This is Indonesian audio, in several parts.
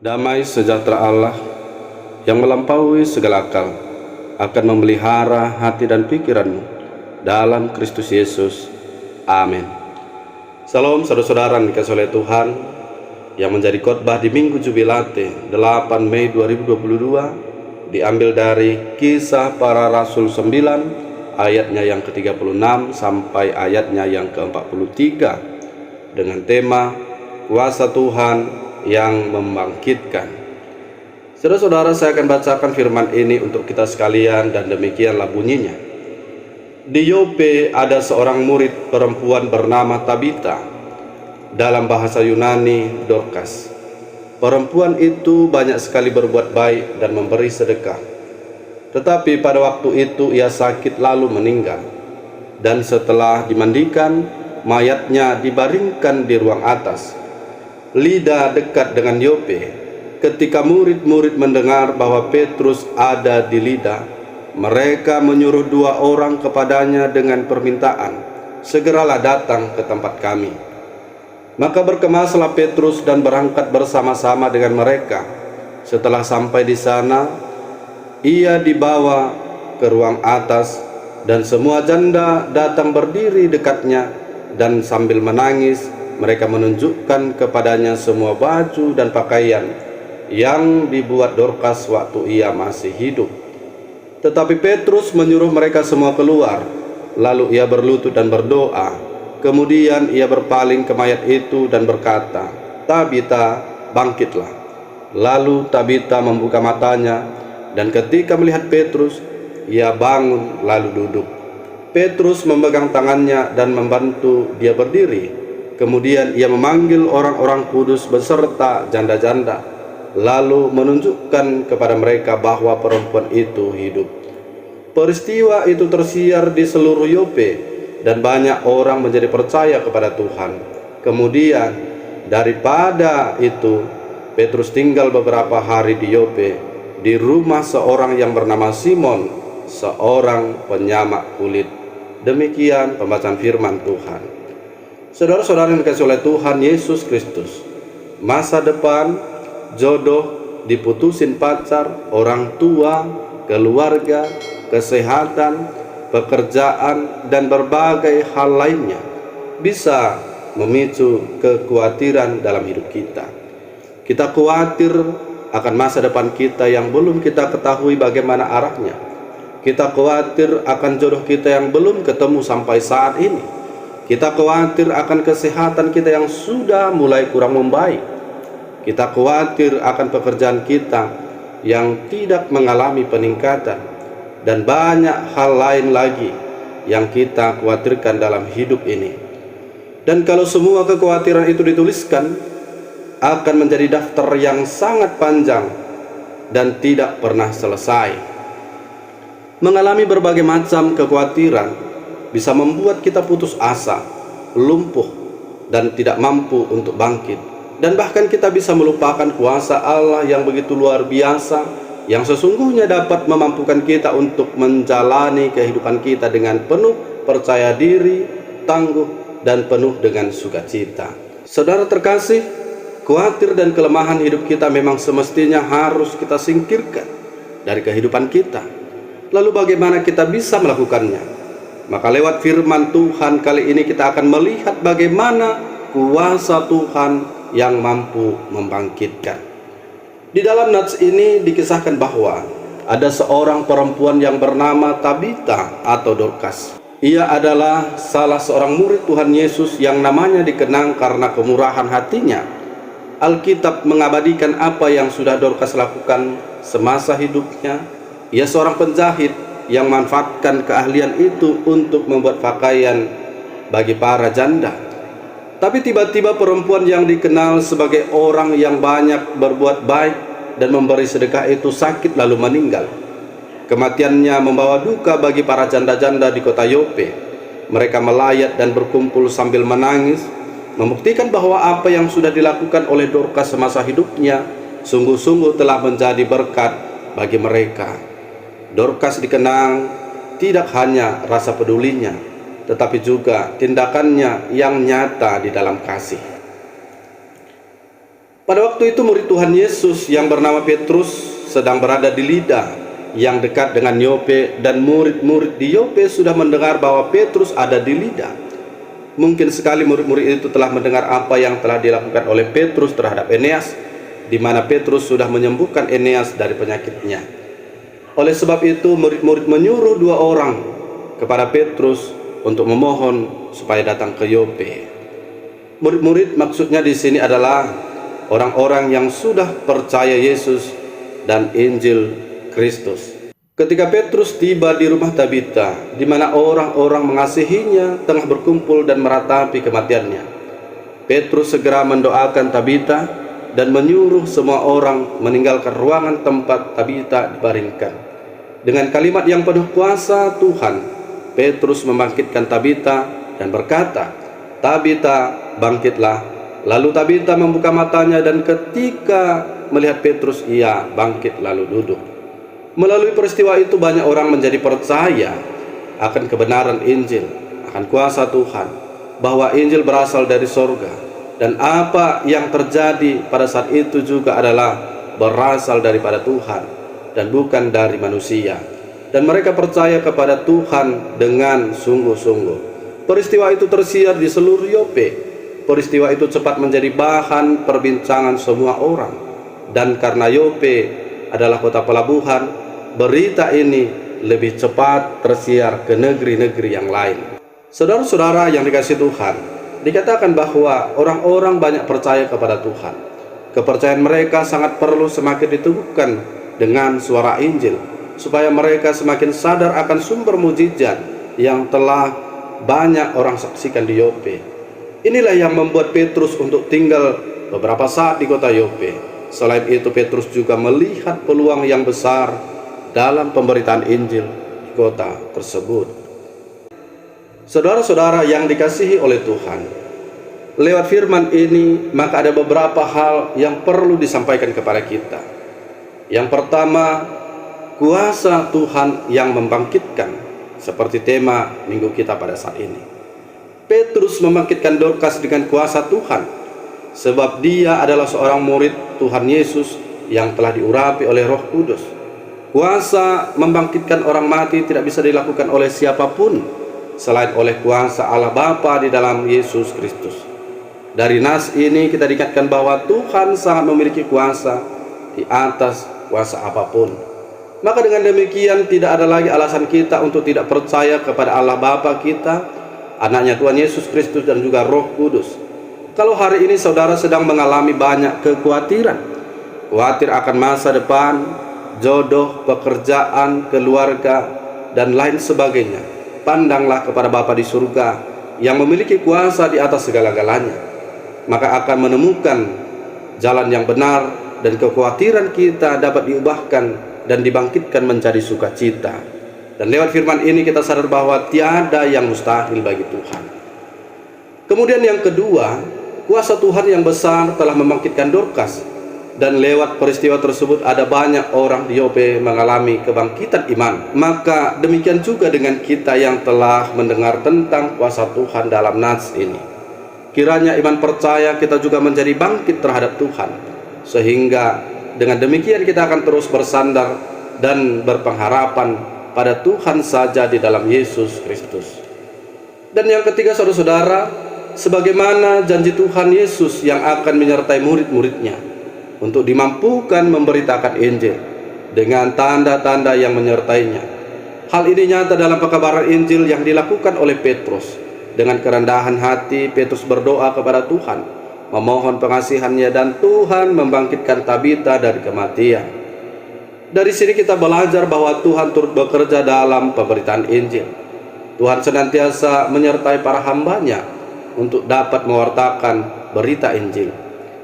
Damai sejahtera Allah yang melampaui segala akal akan memelihara hati dan pikiranmu dalam Kristus Yesus. Amin. Salam saudara-saudara yang dikasihi oleh Tuhan, yang menjadi khotbah di Minggu Jubilate 8 Mei 2022 diambil dari Kisah Para Rasul 9 ayatnya yang ke-36 sampai ayatnya yang ke-43 dengan tema Kuasa Tuhan yang membangkitkan. Saudara-saudara, saya akan bacakan firman ini untuk kita sekalian dan demikianlah bunyinya. Di Yope ada seorang murid perempuan bernama Tabita, dalam bahasa Yunani Dorcas. Perempuan itu banyak sekali berbuat baik dan memberi sedekah. Tetapi pada waktu itu ia sakit lalu meninggal, dan setelah dimandikan, mayatnya dibaringkan di ruang atas. Lida dekat dengan Yope. Ketika murid-murid mendengar bahwa Petrus ada di Lida, mereka menyuruh 2 orang kepadanya dengan permintaan, "Segeralah datang ke tempat kami." Maka berkemaslah Petrus dan berangkat bersama-sama dengan mereka. Setelah sampai di sana, ia dibawa ke ruang atas, dan semua janda datang berdiri dekatnya, dan sambil menangis mereka menunjukkan kepadanya semua baju dan pakaian yang dibuat Dorcas waktu ia masih hidup. Tetapi Petrus menyuruh mereka semua keluar. Lalu ia berlutut dan berdoa. Kemudian ia berpaling ke mayat itu dan berkata, "Tabita, bangkitlah." Lalu Tabita membuka matanya, dan ketika melihat Petrus, ia bangun lalu duduk. Petrus memegang tangannya dan membantu dia berdiri. Kemudian ia memanggil orang-orang kudus beserta janda-janda, lalu menunjukkan kepada mereka bahwa perempuan itu hidup. Peristiwa itu tersiar di seluruh Yope, dan banyak orang menjadi percaya kepada Tuhan. Kemudian daripada itu, Petrus tinggal beberapa hari di Yope, di rumah seorang yang bernama Simon, seorang penyamak kulit. Demikian pembacaan firman Tuhan. Saudara-saudara yang dikasihi oleh Tuhan Yesus Kristus, masa depan, jodoh, diputusin pacar, orang tua, keluarga, kesehatan, pekerjaan, dan berbagai hal lainnya bisa memicu kekhawatiran dalam hidup kita. Kita khawatir akan masa depan kita yang belum kita ketahui bagaimana arahnya. Kita khawatir akan jodoh kita yang belum ketemu sampai saat ini. Kita khawatir akan kesehatan kita yang sudah mulai kurang membaik. Kita khawatir akan pekerjaan kita yang tidak mengalami peningkatan, dan banyak hal lain lagi yang kita khawatirkan dalam hidup ini. Dan kalau semua kekhawatiran itu dituliskan, akan menjadi daftar yang sangat panjang dan tidak pernah selesai. Mengalami berbagai macam kekhawatiran bisa membuat kita putus asa, lumpuh, dan tidak mampu untuk bangkit. Dan bahkan kita bisa melupakan kuasa Allah yang begitu luar biasa, yang sesungguhnya dapat memampukan kita untuk menjalani kehidupan kita dengan penuh percaya diri, tangguh, dan penuh dengan sukacita. Saudara terkasih, khawatir dan kelemahan hidup kita memang semestinya harus kita singkirkan dari kehidupan kita. Lalu bagaimana kita bisa melakukannya? Maka lewat firman Tuhan kali ini kita akan melihat bagaimana kuasa Tuhan yang mampu membangkitkan. Di dalam nats ini dikisahkan bahwa ada seorang perempuan yang bernama Tabita atau Dorcas. Ia adalah salah seorang murid Tuhan Yesus yang namanya dikenang karena kemurahan hatinya. Alkitab mengabadikan apa yang sudah Dorcas lakukan semasa hidupnya. Ia seorang penjahit yang memanfaatkan keahlian itu untuk membuat pakaian bagi para janda. Tapi tiba-tiba perempuan yang dikenal sebagai orang yang banyak berbuat baik dan memberi sedekah itu sakit lalu meninggal. Kematiannya membawa duka bagi para janda-janda di kota Yope. Mereka melayat dan berkumpul sambil menangis, membuktikan bahwa apa yang sudah dilakukan oleh Dorcas semasa hidupnya sungguh-sungguh telah menjadi berkat bagi mereka. Dorcas dikenang tidak hanya rasa pedulinya, tetapi juga tindakannya yang nyata di dalam kasih. Pada waktu itu murid Tuhan Yesus yang bernama Petrus sedang berada di Lida yang dekat dengan Yope, dan murid-murid di Yope sudah mendengar bahwa Petrus ada di Lida. Mungkin sekali murid-murid itu telah mendengar apa yang telah dilakukan oleh Petrus terhadap Eneas, di mana Petrus sudah menyembuhkan Eneas dari penyakitnya. Oleh sebab itu murid-murid menyuruh 2 orang kepada Petrus untuk memohon supaya datang ke Yope. Murid-murid maksudnya di sini adalah orang-orang yang sudah percaya Yesus dan Injil Kristus. Ketika Petrus tiba di rumah Tabita, di mana orang-orang mengasihinya tengah berkumpul dan meratapi kematiannya, Petrus segera mendoakan Tabita dan menyuruh semua orang meninggalkan ruangan tempat Tabita dibaringkan. Dengan kalimat yang penuh kuasa Tuhan, Petrus membangkitkan Tabita dan berkata, "Tabita, bangkitlah." Lalu Tabita membuka matanya, dan ketika melihat Petrus, ia bangkit lalu duduk. Melalui peristiwa itu banyak orang menjadi percaya akan kebenaran Injil, akan kuasa Tuhan, bahwa Injil berasal dari sorga, dan apa yang terjadi pada saat itu juga adalah berasal daripada Tuhan dan bukan dari manusia. Dan mereka percaya kepada Tuhan dengan sungguh-sungguh. Peristiwa itu tersiar di seluruh Yope. Peristiwa itu cepat menjadi bahan perbincangan semua orang, dan karena Yope adalah kota pelabuhan, berita ini lebih cepat tersiar ke negeri-negeri yang lain. Saudara-saudara yang dikasihi Tuhan, dikatakan bahwa orang-orang banyak percaya kepada Tuhan. Kepercayaan mereka sangat perlu semakin diteguhkan dengan suara Injil, supaya mereka semakin sadar akan sumber mujizat yang telah banyak orang saksikan di Yope. Inilah yang membuat Petrus untuk tinggal beberapa saat di kota Yope. Selain itu, Petrus juga melihat peluang yang besar dalam pemberitaan Injil di kota tersebut. Saudara-saudara yang dikasihi oleh Tuhan, lewat firman ini maka ada beberapa hal yang perlu disampaikan kepada kita. Yang pertama, kuasa Tuhan yang membangkitkan, seperti tema minggu kita pada saat ini. Petrus membangkitkan Dorcas dengan kuasa Tuhan, sebab dia adalah seorang murid Tuhan Yesus yang telah diurapi oleh Roh Kudus. Kuasa membangkitkan orang mati tidak bisa dilakukan oleh siapapun selain oleh kuasa Allah Bapa di dalam Yesus Kristus. Dari nas ini kita diingatkan bahwa Tuhan sangat memiliki kuasa di atas kuasa apapun. Maka dengan demikian tidak ada lagi alasan kita untuk tidak percaya kepada Allah Bapa kita, Anaknya Tuhan Yesus Kristus, dan juga Roh Kudus. Kalau hari ini saudara sedang mengalami banyak kekhawatiran, khawatir akan masa depan, jodoh, pekerjaan, keluarga, dan lain sebagainya, pandanglah kepada Bapa di surga yang memiliki kuasa di atas segala-galanya. Maka akan menemukan jalan yang benar, dan kekhawatiran kita dapat diubahkan dan dibangkitkan menjadi sukacita. Dan lewat firman ini kita sadar bahwa tiada yang mustahil bagi Tuhan. Kemudian yang kedua, kuasa Tuhan yang besar telah membangkitkan Dorcas. Dan lewat peristiwa tersebut ada banyak orang di Yope mengalami kebangkitan iman. Maka demikian juga dengan kita yang telah mendengar tentang kuasa Tuhan dalam nas ini. Kiranya iman percaya kita juga menjadi bangkit terhadap Tuhan, sehingga dengan demikian kita akan terus bersandar dan berpengharapan pada Tuhan saja di dalam Yesus Kristus. Dan yang ketiga, saudara-saudara, sebagaimana janji Tuhan Yesus yang akan menyertai murid-muridnya untuk dimampukan memberitakan Injil dengan tanda-tanda yang menyertainya. Hal ini nyata dalam pekabaran Injil yang dilakukan oleh Petrus. Dengan kerendahan hati, Petrus berdoa kepada Tuhan, memohon pengasihannya, dan Tuhan membangkitkan Tabita dari kematian. Dari sini kita belajar bahwa Tuhan turut bekerja dalam pemberitaan Injil. Tuhan senantiasa menyertai para hambanya untuk dapat mewartakan berita Injil.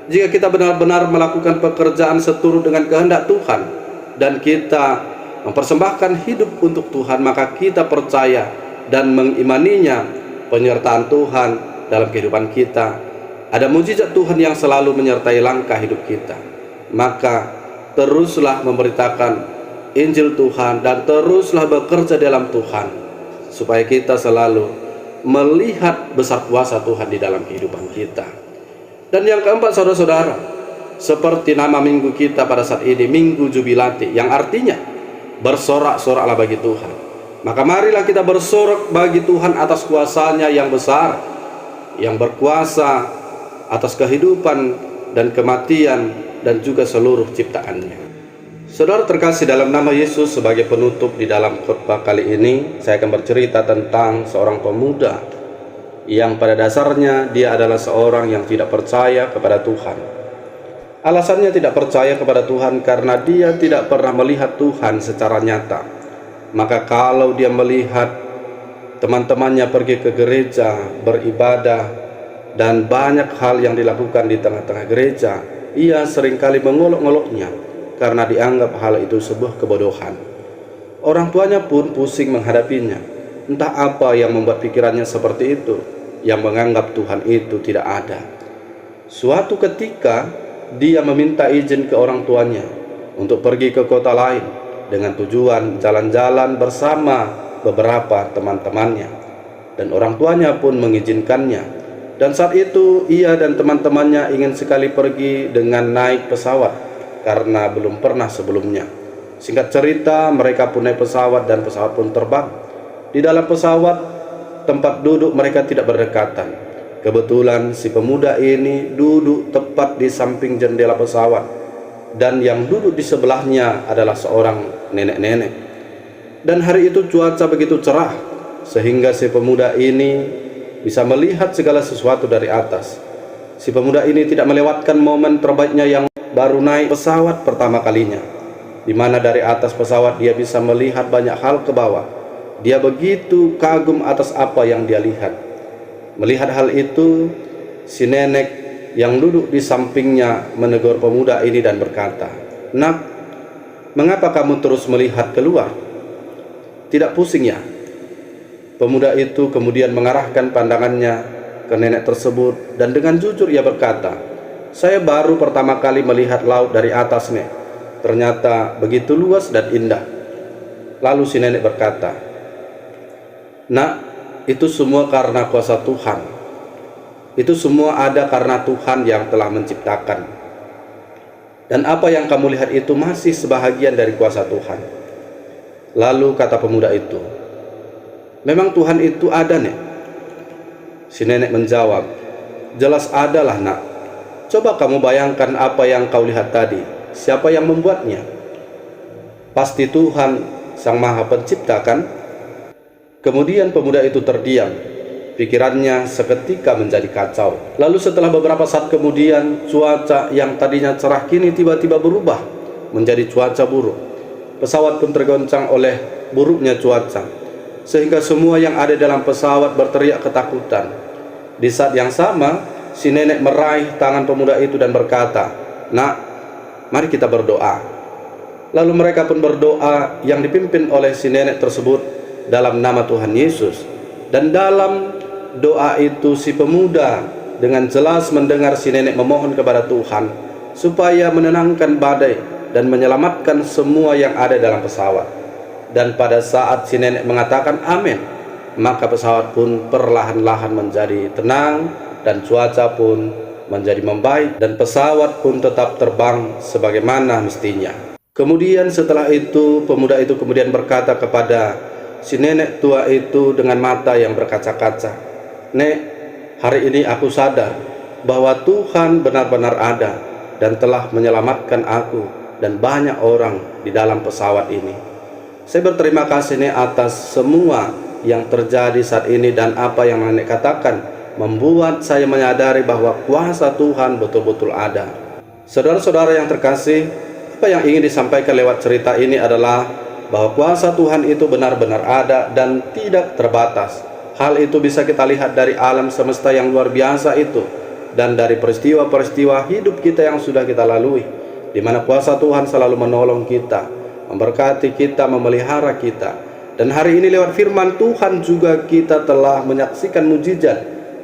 Jika kita benar-benar melakukan pekerjaan seturut dengan kehendak Tuhan, dan kita mempersembahkan hidup untuk Tuhan, maka kita percaya dan mengimaninya penyertaan Tuhan dalam kehidupan kita. Ada mujizat Tuhan yang selalu menyertai langkah hidup kita. Maka teruslah memberitakan Injil Tuhan dan teruslah bekerja dalam Tuhan, supaya kita selalu melihat besar kuasa Tuhan di dalam kehidupan kita. Dan yang keempat, saudara-saudara, seperti nama minggu kita pada saat ini, Minggu Jubilati, yang artinya bersorak-soraklah bagi Tuhan. Maka marilah kita bersorak bagi Tuhan atas kuasanya yang besar, yang berkuasa atas kehidupan dan kematian dan juga seluruh ciptaannya. Saudara terkasih, dalam nama Yesus, sebagai penutup di dalam khotbah kali ini, saya akan bercerita tentang seorang pemuda yang pada dasarnya dia adalah seorang yang tidak percaya kepada Tuhan. Alasannya tidak percaya kepada Tuhan karena dia tidak pernah melihat Tuhan secara nyata. Maka kalau dia melihat teman-temannya pergi ke gereja, beribadah, dan banyak hal yang dilakukan di tengah-tengah gereja, ia seringkali mengolok-oloknya karena dianggap hal itu sebuah kebodohan. Orang tuanya pun pusing menghadapinya. Entah apa yang membuat pikirannya seperti itu, yang menganggap Tuhan itu tidak ada. Suatu ketika dia meminta izin ke orang tuanya untuk pergi ke kota lain dengan tujuan jalan-jalan bersama beberapa teman-temannya, dan orang tuanya pun mengizinkannya. Dan saat itu ia dan teman-temannya ingin sekali pergi dengan naik pesawat karena belum pernah sebelumnya. Singkat cerita, mereka pun naik pesawat dan pesawat pun terbang. Di dalam pesawat, tempat duduk mereka tidak berdekatan. Kebetulan si pemuda ini duduk tepat di samping jendela pesawat, dan yang duduk di sebelahnya adalah seorang nenek-nenek. Dan hari itu cuaca begitu cerah sehingga si pemuda ini bisa melihat segala sesuatu dari atas. Si pemuda ini tidak melewatkan momen terbaiknya yang baru naik pesawat pertama kalinya, di mana dari atas pesawat dia bisa melihat banyak hal ke bawah. Dia begitu kagum atas apa yang dia lihat. Melihat hal itu, si nenek yang duduk di sampingnya menegur pemuda ini dan berkata, "Nak, mengapa kamu terus melihat keluar? Tidak pusing ya?" Pemuda itu kemudian mengarahkan pandangannya ke nenek tersebut dan dengan jujur ia berkata, "Saya baru pertama kali melihat laut dari atas, Nek. Ternyata begitu luas dan indah." Lalu si nenek berkata, "Nak, itu semua karena kuasa Tuhan. Itu semua ada karena Tuhan yang telah menciptakan. Dan apa yang kamu lihat itu masih sebahagian dari kuasa Tuhan." Lalu kata pemuda itu, "Memang Tuhan itu ada, Nek?" Si nenek menjawab, "Jelas adalah, Nak. Coba kamu bayangkan apa yang kau lihat tadi. Siapa yang membuatnya? Pasti Tuhan, Sang Maha Pencipta, kan?" Kemudian pemuda itu terdiam. Pikirannya seketika menjadi kacau. Lalu setelah beberapa saat kemudian, cuaca yang tadinya cerah kini tiba-tiba berubah menjadi cuaca buruk. Pesawat pun tergoncang oleh buruknya cuaca, sehingga semua yang ada dalam pesawat berteriak ketakutan. Di saat yang sama, si nenek meraih tangan pemuda itu dan berkata, "Nak, mari kita berdoa." Lalu mereka pun berdoa yang dipimpin oleh si nenek tersebut dalam nama Tuhan Yesus. Dan dalam doa itu si pemuda dengan jelas mendengar si nenek memohon kepada Tuhan supaya menenangkan badai dan menyelamatkan semua yang ada dalam pesawat. Dan pada saat si nenek mengatakan amin, maka pesawat pun perlahan-lahan menjadi tenang dan cuaca pun menjadi membaik dan pesawat pun tetap terbang sebagaimana mestinya. Kemudian setelah itu pemuda itu kemudian berkata kepada si nenek tua itu dengan mata yang berkaca-kaca, "Nek, hari ini aku sadar bahwa Tuhan benar-benar ada dan telah menyelamatkan aku dan banyak orang di dalam pesawat ini. Saya berterima kasih, Nek, atas semua yang terjadi saat ini, dan apa yang nenek katakan membuat saya menyadari bahwa kuasa Tuhan betul-betul ada." Saudara-saudara yang terkasih, apa yang ingin disampaikan lewat cerita ini adalah bahwa kuasa Tuhan itu benar-benar ada dan tidak terbatas. Hal itu bisa kita lihat dari alam semesta yang luar biasa itu, dan dari peristiwa-peristiwa hidup kita yang sudah kita lalui, di mana kuasa Tuhan selalu menolong kita, memberkati kita, memelihara kita. Dan hari ini lewat firman Tuhan juga kita telah menyaksikan mujizat,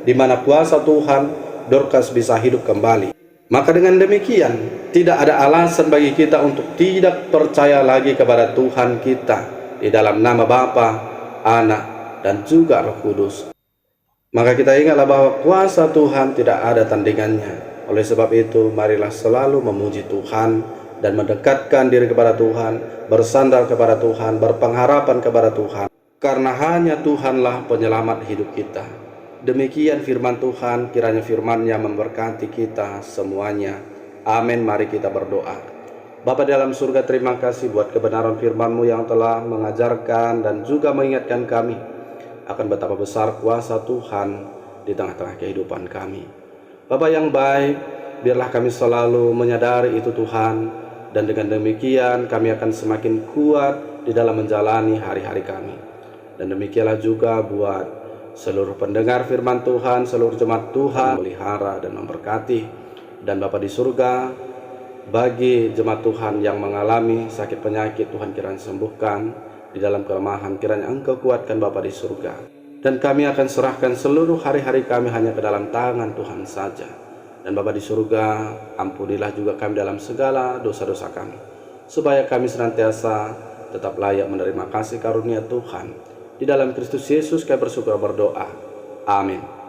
di mana kuasa Tuhan, Dorcas bisa hidup kembali. Maka dengan demikian, tidak ada alasan bagi kita untuk tidak percaya lagi kepada Tuhan kita di dalam nama Bapa, Anak, dan juga Roh Kudus. Maka kita ingatlah bahwa kuasa Tuhan tidak ada tandingannya. Oleh sebab itu, marilah selalu memuji Tuhan dan mendekatkan diri kepada Tuhan, bersandar kepada Tuhan, berpengharapan kepada Tuhan. Karena hanya Tuhanlah penyelamat hidup kita. Demikian firman Tuhan, kiranya firman-Nya memberkati kita semuanya. Amin. Mari kita berdoa. Bapa dalam surga, terima kasih buat kebenaran firman-Mu yang telah mengajarkan dan juga mengingatkan kami akan betapa besar kuasa Tuhan di tengah-tengah kehidupan kami. Bapa yang baik, biarlah kami selalu menyadari itu Tuhan, dan dengan demikian kami akan semakin kuat di dalam menjalani hari-hari kami. Dan demikianlah juga buat seluruh pendengar firman Tuhan, seluruh jemaat Tuhan, melihara dan memberkati. Dan Bapa di surga, bagi jemaat Tuhan yang mengalami sakit penyakit, Tuhan kiranya sembuhkan. Di dalam kelemahan kiranya Engkau kuatkan Bapa di surga. Dan kami akan serahkan seluruh hari-hari kami hanya ke dalam tangan Tuhan saja. Dan Bapa di surga, ampunilah juga kami dalam segala dosa-dosa kami, supaya kami senantiasa tetap layak menerima kasih karunia Tuhan. Di dalam Kristus Yesus kami bersyukur berdoa. Amin.